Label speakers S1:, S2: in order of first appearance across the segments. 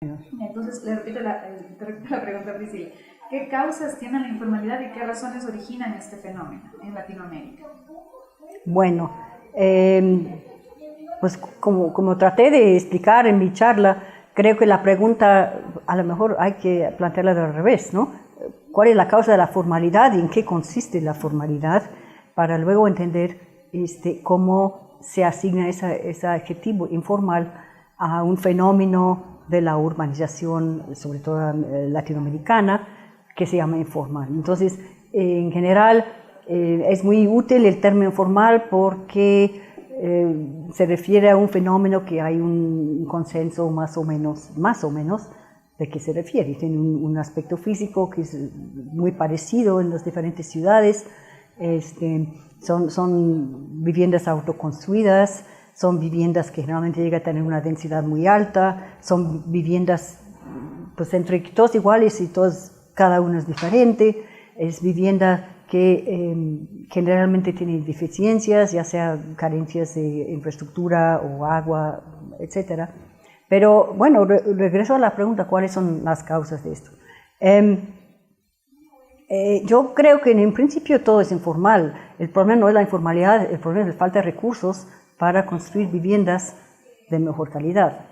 S1: Entonces, te repito la pregunta, Priscila. ¿Qué causas tiene la informalidad y qué razones originan este fenómeno en Latinoamérica?
S2: Bueno, pues como traté de explicar en mi charla, creo que la pregunta a lo mejor hay que plantearla al revés, ¿no? ¿Cuál es la causa de la formalidad y en qué consiste la formalidad? Para luego entender cómo se asigna ese adjetivo informal a un fenómeno de la urbanización, sobre todo latinoamericana, que se llama informal. Entonces, en general, es muy útil el término informal porque se refiere a un fenómeno que hay un consenso más o menos de qué se refiere. Tiene un aspecto físico que es muy parecido en las diferentes ciudades. Son viviendas autoconstruidas, son viviendas que generalmente llegan a tener una densidad muy alta, son viviendas pues entre todos iguales y cada uno es diferente, es vivienda que generalmente tiene deficiencias, ya sea carencias de infraestructura o agua, etc. Pero bueno, regreso a la pregunta, ¿cuáles son las causas de esto? Yo creo que en principio todo es informal. El problema no es la informalidad, el problema es la falta de recursos para construir viviendas de mejor calidad.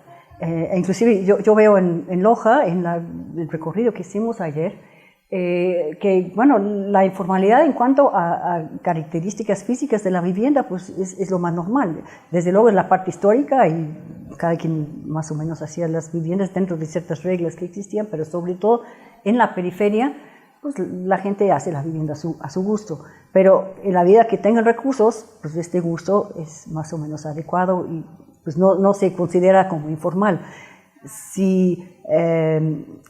S2: Inclusive yo veo en Loja, en el recorrido que hicimos ayer, que bueno, la informalidad en cuanto a características físicas de la vivienda pues es lo más normal. Desde luego es la parte histórica y cada quien más o menos hacía las viviendas dentro de ciertas reglas que existían, pero sobre todo en la periferia pues la gente hace la vivienda a su gusto, pero en la vida que tengan recursos, pues este gusto es más o menos adecuado y pues no se considera como informal.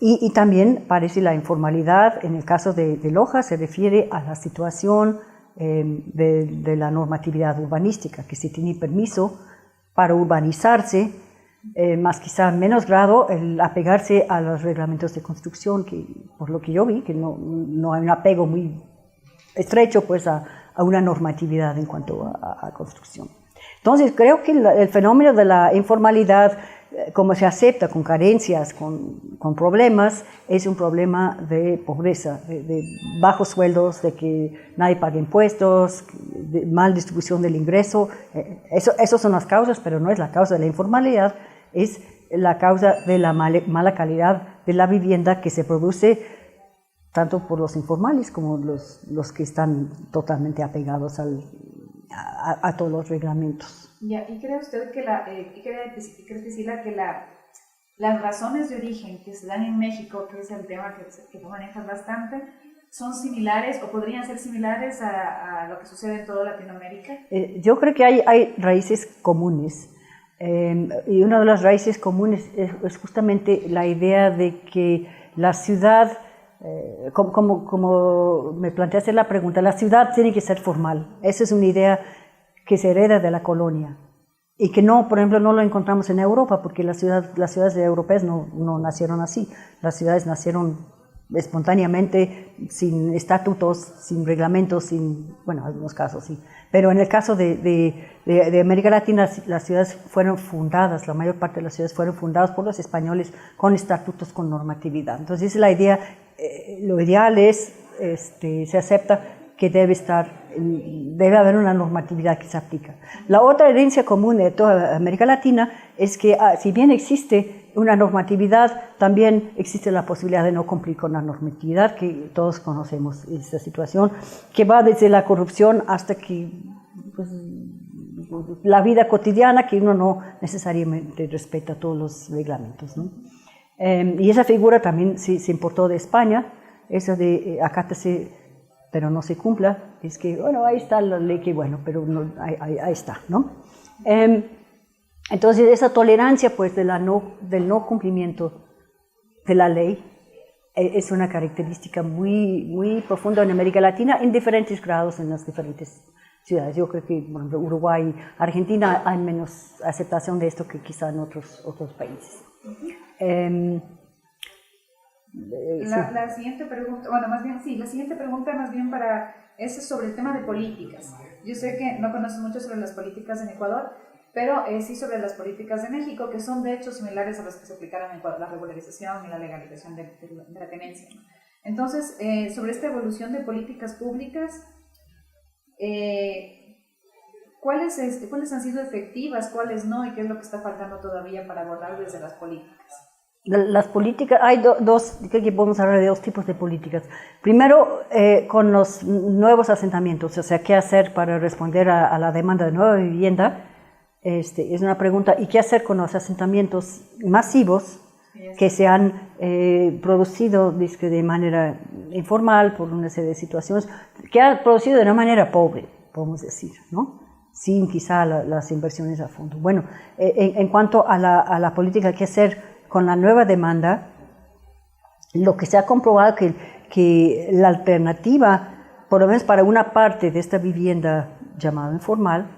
S2: Y también parece la informalidad, en el caso de Loja, se refiere a la situación de la normatividad urbanística, que se tiene permiso para urbanizarse, más quizá en menos grado el apegarse a los reglamentos de construcción, que por lo que yo vi, que no hay un apego muy estrecho pues a una normatividad en cuanto a construcción. Entonces creo que el fenómeno de la informalidad, como se acepta con carencias, con problemas, es un problema de pobreza, de bajos sueldos, de que nadie paga impuestos, de mal distribución del ingreso. Esas son las causas, pero no es la causa de la informalidad, es la causa de la mala calidad de la vivienda que se produce tanto por los informales como los que están totalmente apegados a todos los reglamentos.
S1: Ya, ¿y cree usted que las razones de origen que se dan en México, que es el tema que tú manejas bastante, son similares o podrían ser similares a lo que sucede en toda Latinoamérica?
S2: Yo creo que hay raíces comunes. Y una de las raíces comunes es justamente la idea de que la ciudad, como me planteaste la pregunta, la ciudad tiene que ser formal. Esa es una idea que se hereda de la colonia y que no, por ejemplo, no lo encontramos en Europa, porque las ciudades europeas no nacieron así. Las ciudades nacieron espontáneamente, sin estatutos, sin reglamentos, bueno, en algunos casos sí. Pero en el caso de América Latina, las ciudades fueron fundadas, la mayor parte de las ciudades fueron fundadas por los españoles con estatutos, con normatividad. Entonces, esa es la idea, lo ideal es, se acepta que debe haber una normatividad que se aplica. La otra herencia común de toda América Latina es que si bien existe una normatividad, también existe la posibilidad de no cumplir con la normatividad, que todos conocemos esa situación, que va desde la corrupción hasta que pues, la vida cotidiana, que uno no necesariamente respeta todos los reglamentos, ¿no? Y esa figura también se importó de España, esa de acátese pero no se cumpla, es que, bueno, ahí está la ley, que bueno, pero no, ahí está, ¿no? Entonces, esa tolerancia, pues, del no cumplimiento de la ley es una característica muy, muy profunda en América Latina, en diferentes grados en las diferentes ciudades. Yo creo que, por ejemplo, Uruguay, Argentina, hay menos aceptación de esto que quizá en otros países.
S1: La siguiente pregunta, bueno, más bien, sí, la siguiente pregunta más bien es sobre el tema de políticas. Yo sé que no conoces mucho sobre las políticas en Ecuador, pero sí sobre las políticas de México, que son de hecho similares a las que se aplicaron en la regularización y la legalización de la tenencia. Entonces, sobre esta evolución de políticas públicas, ¿cuáles han sido efectivas, cuáles no, y qué es lo que está faltando todavía para abordar desde las políticas?
S2: Las políticas, hay dos, que podemos hablar de dos tipos de políticas. Primero, con los nuevos asentamientos, o sea, ¿qué hacer para responder a la demanda de nueva vivienda? Es una pregunta. ¿Y qué hacer con los asentamientos masivos que se han producido de manera informal por una serie de situaciones, que han producido de una manera pobre, podemos decir, ¿no? Sin quizá las inversiones a fondo? Bueno, en cuanto a la política que hacer con la nueva demanda, lo que se ha comprobado que la alternativa, por lo menos para una parte de esta vivienda llamada informal,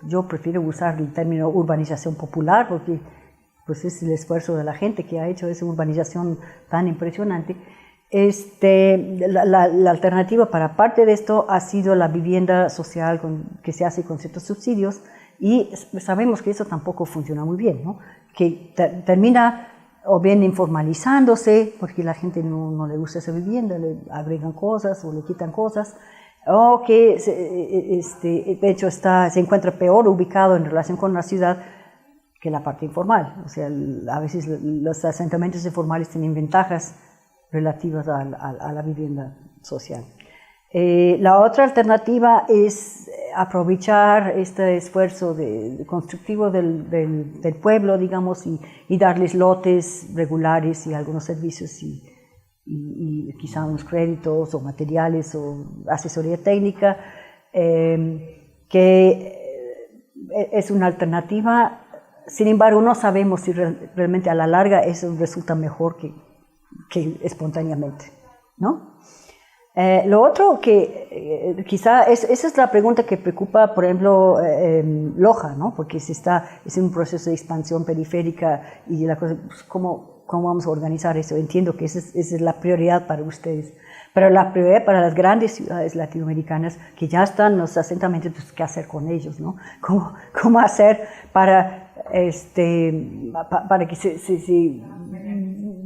S2: yo prefiero usar el término urbanización popular porque pues es el esfuerzo de la gente que ha hecho esa urbanización tan impresionante. La alternativa para parte de esto ha sido la vivienda social que se hace con ciertos subsidios, y sabemos que eso tampoco funciona muy bien, ¿no? Que termina o bien informalizándose porque la gente no le gusta esa vivienda, le agregan cosas o le quitan cosas, o que de hecho se encuentra peor ubicado en relación con la ciudad que la parte informal. O sea, a veces los asentamientos informales tienen ventajas relativas a la vivienda social. La otra alternativa es aprovechar este esfuerzo constructivo del pueblo, digamos, y darles lotes regulares y algunos servicios y quizá unos créditos o materiales o asesoría técnica, que es una alternativa. Sin embargo, no sabemos si realmente a la larga eso resulta mejor que espontáneamente, ¿no? Lo otro que quizá esa es la pregunta que preocupa, por ejemplo, Loja, ¿no? Porque es un proceso de expansión periférica y la cosa, pues, ¿cómo vamos a organizar eso? Entiendo que esa es la prioridad para ustedes, pero la prioridad para las grandes ciudades latinoamericanas que ya están los asentamientos, pues, ¿qué hacer con ellos, no? ¿Cómo hacer para que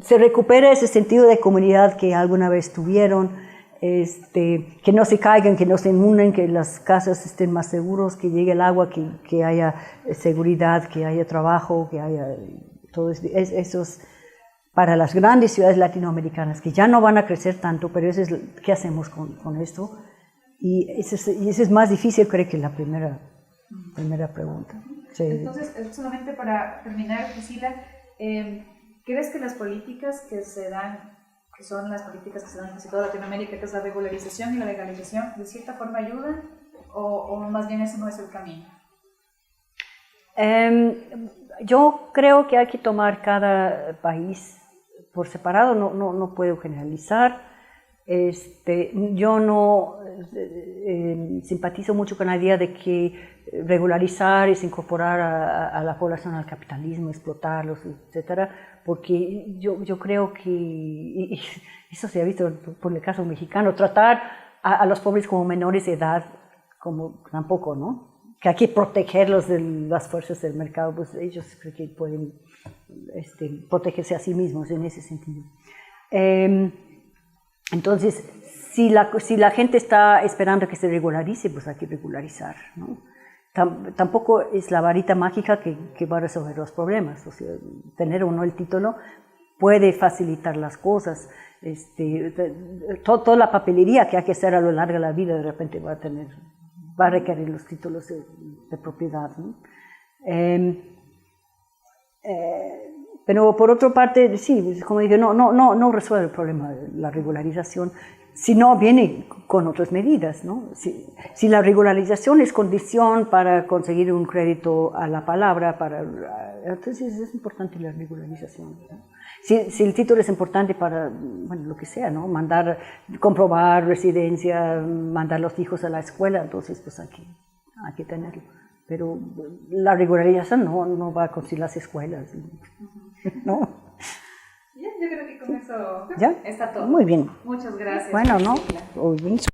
S2: se recupere ese sentido de comunidad que alguna vez tuvieron, que no se caigan, que no se inunden, que las casas estén más seguros, que llegue el agua, que haya seguridad, que haya trabajo, que haya todo eso? Para las grandes ciudades latinoamericanas que ya no van a crecer tanto, pero ¿qué hacemos con esto? Y eso es más difícil, creo, que la primera pregunta. Sí.
S1: Entonces, solamente para terminar, Priscila, ¿crees que las políticas que se dan, que son las políticas que se dan en casi toda Latinoamérica, que es la regularización y la legalización, de cierta forma ayudan o más bien eso no es el camino?
S2: Yo creo que hay que tomar cada país por separado, no puedo generalizar. Yo no simpatizo mucho con la idea de que regularizar es incorporar a la población al capitalismo, explotarlos, etcétera, porque yo creo que, y eso se ha visto por el caso mexicano, tratar a los pobres como menores de edad, como tampoco, ¿no? Que hay que protegerlos de las fuerzas del mercado, pues ellos creo que pueden protegerse a sí mismos en ese sentido. Entonces, si la gente está esperando que se regularice, pues hay que regularizar, ¿no? Tampoco es la varita mágica que va a resolver los problemas. O sea, tener o no el título puede facilitar las cosas. Toda la papelería que hay que hacer a lo largo de la vida de repente va a requerir los títulos de propiedad, ¿no? Pero por otra parte, sí, como digo, no resuelve el problema de la regularización, sino viene con otras medidas, ¿no? Si la regularización es condición para conseguir un crédito a la palabra, entonces es importante la regularización, ¿no? Si el título es importante para, bueno, lo que sea, ¿no? Comprobar residencia, mandar los hijos a la escuela, entonces pues hay que tenerlo. Pero la regularización no va a conseguir las escuelas, ¿no?
S1: Yo creo que con eso
S2: ¿Ya?
S1: está todo.
S2: Muy bien.
S1: Muchas gracias.
S2: Bueno, ¿no?